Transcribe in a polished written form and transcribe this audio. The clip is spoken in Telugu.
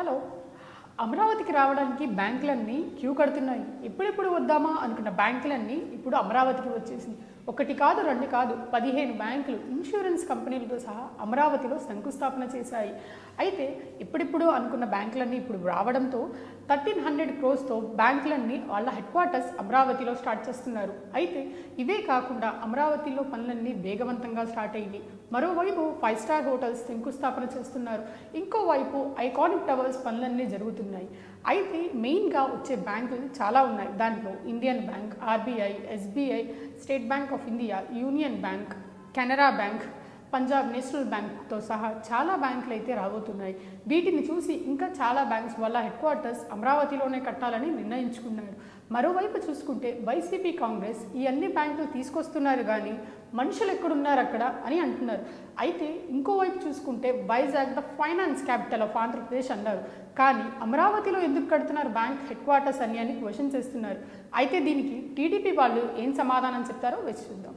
హలో అమరావతికి రావడానికి బ్యాంకులన్నీ క్యూ కడుతున్నాయి. ఎప్పుడెప్పుడు వద్దామా అనుకున్న బ్యాంకులన్నీ ఇప్పుడు అమరావతికి వచ్చేసింది. ఒకటి కాదు, రెండు కాదు, 15 బ్యాంకులు ఇన్సూరెన్స్ కంపెనీలతో సహా అమరావతిలో శంకుస్థాపన చేశాయి. అయితే ఇప్పుడిప్పుడు అనుకున్న బ్యాంకులన్నీ ఇప్పుడు రావడంతో 1300 crores బ్యాంకులన్నీ వాళ్ళ హెడ్ క్వార్టర్స్ అమరావతిలో స్టార్ట్ చేస్తున్నారు. అయితే ఇవే కాకుండా అమరావతిలో పనులన్నీ వేగవంతంగా స్టార్ట్ అయ్యింది. మరోవైపు 5 స్టార్ హోటల్స్ శంకుస్థాపన చేస్తున్నారు. ఇంకోవైపు ఐకానిక్ టవర్స్ పనులన్నీ జరుగుతున్నాయి. అయితే మెయిన్గా వచ్చే బ్యాంకులు చాలా ఉన్నాయి. దాంట్లో Indian bank, RBI, SBI, state bank of India, union bank, Canara bank, Punjab national బ్యాంక్తో సహా చాలా బ్యాంకులు అయితే రాబోతున్నాయి. వీటిని చూసి ఇంకా చాలా బ్యాంక్స్ వాళ్ళ హెడ్ క్వార్టర్స్ అమరావతిలోనే కట్టాలని నిర్ణయించుకున్నారు. మరోవైపు చూసుకుంటే వైసీపీ, కాంగ్రెస్ ఈ అన్ని బ్యాంకులు తీసుకొస్తున్నారు కానీ మనుషులు ఎక్కడున్నారు అక్కడ అని అంటున్నారు. అయితే ఇంకోవైపు చూసుకుంటే Vizag the finance capital of Andhra Pradesh అన్నారు. కానీ అమరావతిలో ఎందుకు కడుతున్నారు బ్యాంక్ హెడ్ క్వార్టర్స్ అని క్వశ్చన్ చేస్తున్నారు. అయితే దీనికి టీడీపీ వాళ్ళు ఏం సమాధానం చెప్తారో వేచి చూద్దాం.